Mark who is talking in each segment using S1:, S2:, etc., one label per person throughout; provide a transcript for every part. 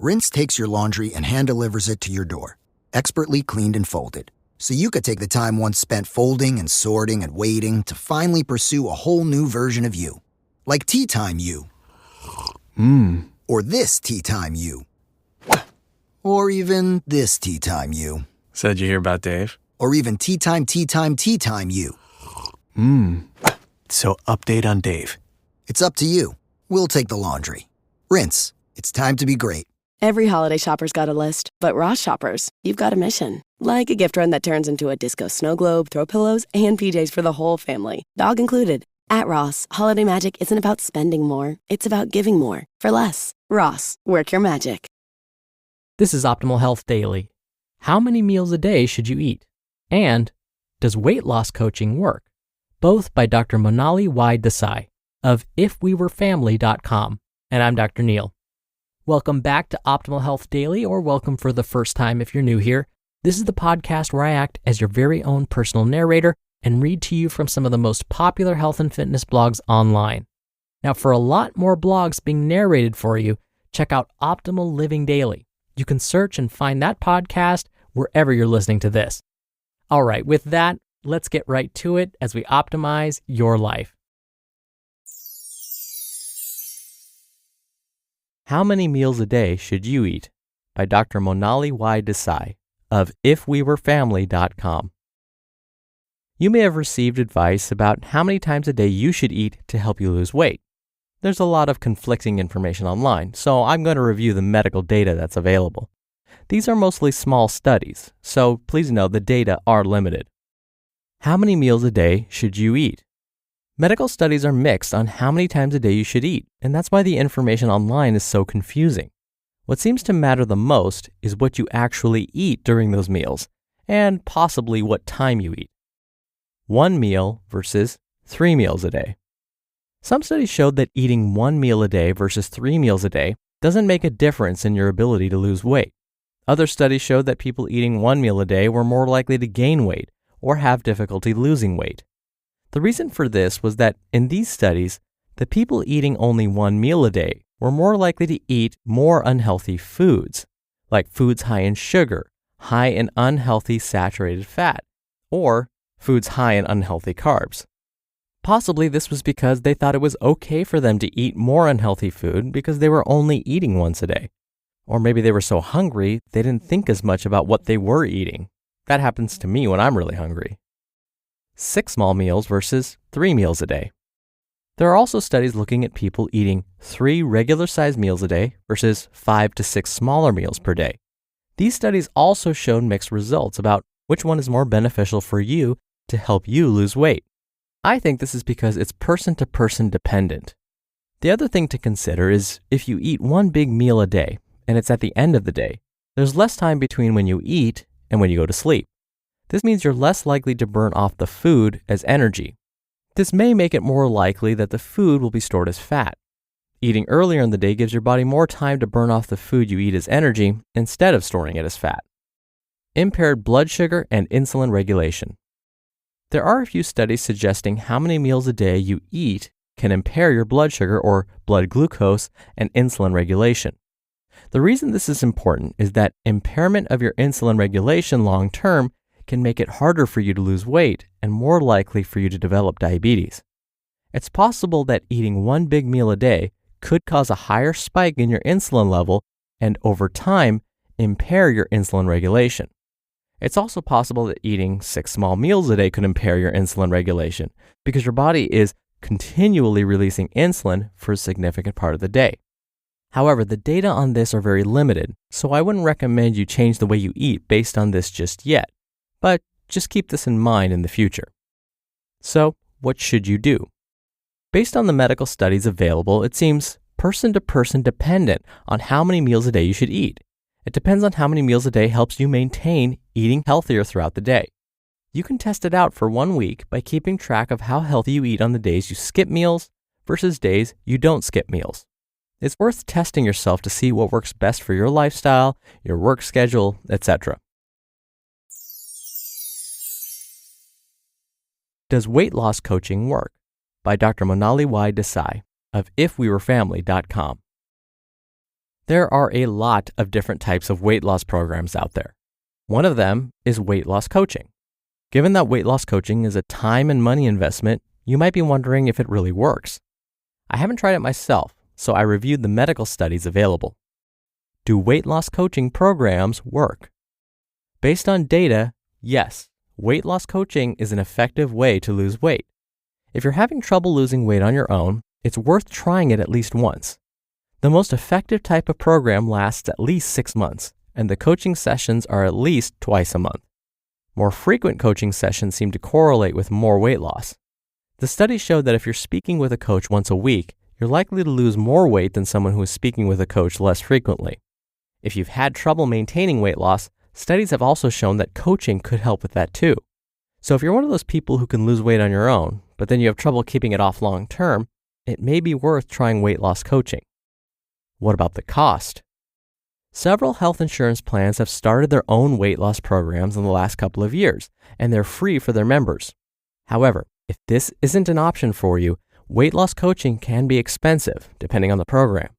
S1: Rinse takes your laundry and hand-delivers it to your door, expertly cleaned and folded. So you could take the time once spent folding and sorting and waiting to finally pursue a whole new version of you. Like Tea Time You. Or this Tea Time You. Or even this Tea Time You.
S2: So did you hear about Dave?
S1: Or even Tea Time You.
S2: So update on Dave.
S1: It's up to you. We'll take the laundry. Rinse. It's time to be great.
S3: Every holiday shopper's got a list, but Ross shoppers, you've got a mission. Like a gift run that turns into a disco snow globe, throw pillows, and PJs for the whole family, dog included. At Ross, holiday magic isn't about spending more, it's about giving more for less. Ross, work your magic.
S4: This is Optimal Health Daily. How many meals a day should you eat? And does weight loss coaching work? Both by Dr. Monali Desai of ifwewerefamily.com. And I'm Dr. Neil. Welcome back to Optimal Health Daily, or welcome for the first time if you're new here. This is the podcast where I act as your very own personal narrator and read to you from some of the most popular health and fitness blogs online. Now, for a lot more blogs being narrated for you, check out Optimal Living Daily. You can search and find that podcast wherever you're listening to this. All right, with that, let's get right to it as we optimize your life. How many meals a day should you eat? By Dr. Monali Desai of ifwewerefamily.com. You may have received advice about how many times a day you should eat to help you lose weight. There's a lot of conflicting information online, so I'm going to review the medical data that's available. These are mostly small studies, so please know the data are limited. How many meals a day should you eat? Medical studies are mixed on how many times a day you should eat, and that's why the information online is so confusing. What seems to matter the most is what you actually eat during those meals, and possibly what time you eat. 1 meal versus 3 meals a day. Some studies showed that eating 1 meal a day versus 3 meals a day doesn't make a difference in your ability to lose weight. Other studies showed that people eating 1 meal a day were more likely to gain weight or have difficulty losing weight. The reason for this was that in these studies, the people eating only 1 meal a day were more likely to eat more unhealthy foods, like foods high in sugar, high in unhealthy saturated fat, or foods high in unhealthy carbs. Possibly this was because they thought it was okay for them to eat more unhealthy food because they were only eating once a day. Or maybe they were so hungry they didn't think as much about what they were eating. That happens to me when I'm really hungry. 6 small meals versus 3 meals a day. There are also studies looking at people eating 3 regular-sized meals a day versus 5 to 6 smaller meals per day. These studies also showed mixed results about which one is more beneficial for you to help you lose weight. I think this is because it's person-to-person dependent. The other thing to consider is if you eat 1 big meal a day and it's at the end of the day, there's less time between when you eat and when you go to sleep. This means you're less likely to burn off the food as energy. This may make it more likely that the food will be stored as fat. Eating earlier in the day gives your body more time to burn off the food you eat as energy instead of storing it as fat. Impaired blood sugar and insulin regulation. There are a few studies suggesting how many meals a day you eat can impair your blood sugar or blood glucose and insulin regulation. The reason this is important is that impairment of your insulin regulation long term can make it harder for you to lose weight and more likely for you to develop diabetes. It's possible that eating 1 big meal a day could cause a higher spike in your insulin level and over time impair your insulin regulation. It's also possible that eating 6 small meals a day could impair your insulin regulation because your body is continually releasing insulin for a significant part of the day. However, the data on this are very limited, so I wouldn't recommend you change the way you eat based on this just yet. But just keep this in mind in the future. So, what should you do? Based on the medical studies available, it seems person-to-person dependent on how many meals a day you should eat. It depends on how many meals a day helps you maintain eating healthier throughout the day. You can test it out for 1 week by keeping track of how healthy you eat on the days you skip meals versus days you don't skip meals. It's worth testing yourself to see what works best for your lifestyle, your work schedule, etc. Does weight loss coaching work? By Dr. Monali Desai of ifwewerefamily.com. There are a lot of different types of weight loss programs out there. One of them is weight loss coaching. Given that weight loss coaching is a time and money investment, you might be wondering if it really works. I haven't tried it myself, so I reviewed the medical studies available. Do weight loss coaching programs work? Based on data, yes, weight loss coaching is an effective way to lose weight. If you're having trouble losing weight on your own, it's worth trying it at least once. The most effective type of program lasts at least 6 months, and the coaching sessions are at least twice a month. More frequent coaching sessions seem to correlate with more weight loss. The studies showed that if you're speaking with a coach once a week, you're likely to lose more weight than someone who is speaking with a coach less frequently. If you've had trouble maintaining weight loss, studies have also shown that coaching could help with that too. So if you're one of those people who can lose weight on your own, but then you have trouble keeping it off long term, it may be worth trying weight loss coaching. What about the cost? Several health insurance plans have started their own weight loss programs in the last couple of years, and they're free for their members. However, if this isn't an option for you, weight loss coaching can be expensive, depending on the program.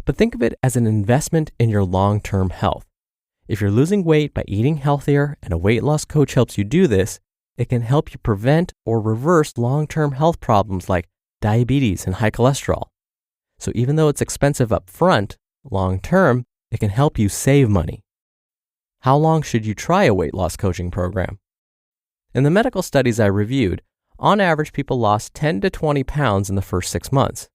S4: But think of it as an investment in your long-term health. If you're losing weight by eating healthier and a weight loss coach helps you do this, it can help you prevent or reverse long-term health problems like diabetes and high cholesterol. So even though it's expensive up front, long-term, it can help you save money. How long should you try a weight loss coaching program? In the medical studies I reviewed, on average, people lost 10 to 20 pounds in the first 6 months.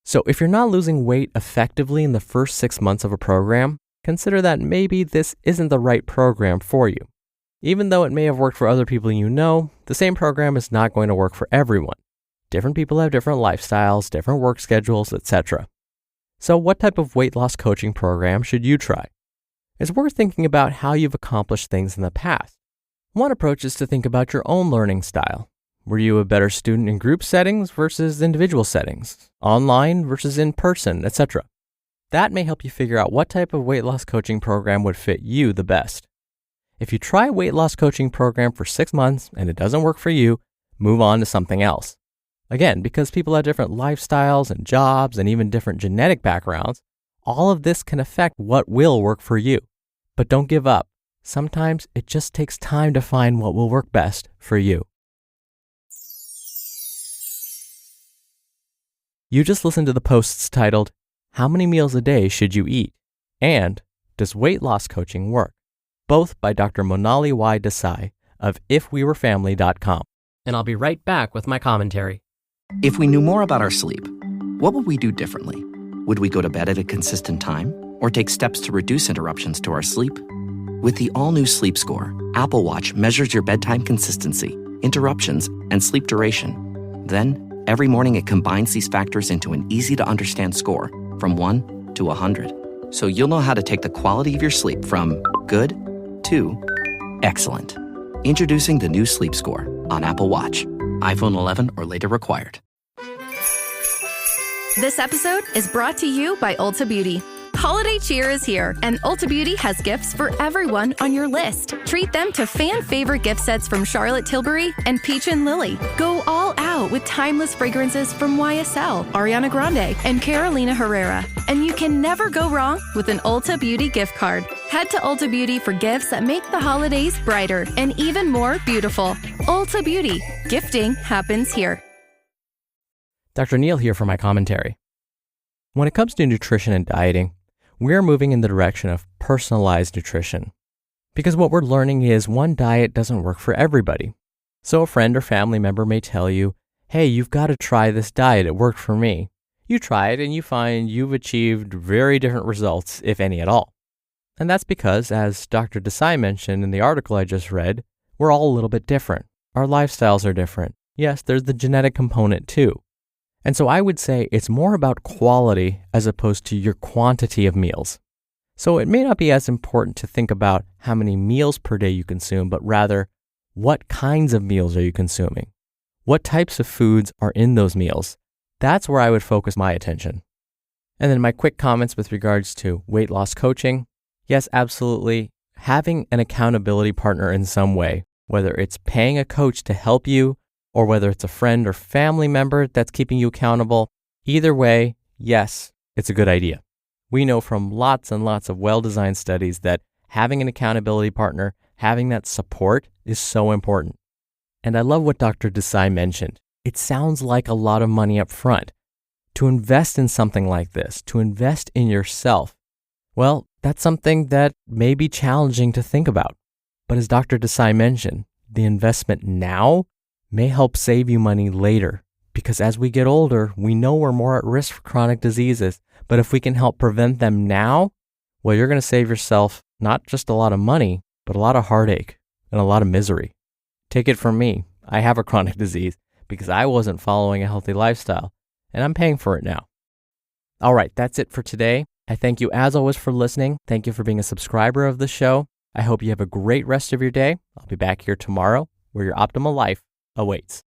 S4: So if you're not losing weight effectively in the first 6 months of a program, consider that maybe this isn't the right program for you. Even though it may have worked for other people you know, the same program is not going to work for everyone. Different people have different lifestyles, different work schedules, etc. So what type of weight loss coaching program should you try? It's worth thinking about how you've accomplished things in the past. One approach is to think about your own learning style. Were you a better student in group settings versus individual settings, online versus in person, etc.? That may help you figure out what type of weight loss coaching program would fit you the best. If you try a weight loss coaching program for 6 months and it doesn't work for you, move on to something else. Again, because people have different lifestyles and jobs and even different genetic backgrounds, all of this can affect what will work for you. But don't give up. Sometimes it just takes time to find what will work best for you. You just listened to the posts titled, "How many meals a day should you eat?" and "Does weight loss coaching work?" Both by Dr. Monali Y. Desai of ifwewerefamily.com. And I'll be right back with my commentary.
S5: If we knew more about our sleep, what would we do differently? Would we go to bed at a consistent time or take steps to reduce interruptions to our sleep? With the all-new Sleep Score, Apple Watch measures your bedtime consistency, interruptions, and sleep duration. Then, every morning it combines these factors into an easy-to-understand score from 1 to 100. So you'll know how to take the quality of your sleep from good to excellent. Introducing the new Sleep Score on Apple Watch. iPhone 11 or later required.
S6: This episode is brought to you by Ulta Beauty. Holiday cheer is here, and Ulta Beauty has gifts for everyone on your list. Treat them to fan-favorite gift sets from Charlotte Tilbury and Peach and Lily. Go all out with timeless fragrances from YSL, Ariana Grande, and Carolina Herrera. And you can never go wrong with an Ulta Beauty gift card. Head to Ulta Beauty for gifts that make the holidays brighter and even more beautiful. Ulta Beauty. Gifting happens here.
S4: Dr. Neil here for my commentary. When it comes to nutrition and dieting, we're moving in the direction of personalized nutrition. Because what we're learning is one diet doesn't work for everybody. So a friend or family member may tell you, "Hey, you've got to try this diet, it worked for me." You try it and you find you've achieved very different results, if any at all. And that's because, as Dr. Desai mentioned in the article I just read, we're all a little bit different. Our lifestyles are different. Yes, there's the genetic component too. And so I would say it's more about quality as opposed to your quantity of meals. So it may not be as important to think about how many meals per day you consume, but rather, what kinds of meals are you consuming? What types of foods are in those meals? That's where I would focus my attention. And then my quick comments with regards to weight loss coaching. Yes, absolutely. Having an accountability partner in some way, whether it's paying a coach to help you, or whether it's a friend or family member that's keeping you accountable, either way, yes, it's a good idea. We know from lots and lots of well-designed studies that having an accountability partner, having that support is so important. And I love what Dr. Desai mentioned. It sounds like a lot of money up front. To invest in something like this, to invest in yourself, well, that's something that may be challenging to think about. But as Dr. Desai mentioned, the investment now may help save you money later. Because as we get older, we know we're more at risk for chronic diseases. But if we can help prevent them now, well, you're going to save yourself not just a lot of money, but a lot of heartache and a lot of misery. Take it from me. I have a chronic disease because I wasn't following a healthy lifestyle, and I'm paying for it now. All right, that's it for today. I thank you as always for listening. Thank you for being a subscriber of the show. I hope you have a great rest of your day. I'll be back here tomorrow where your optimal life awaits.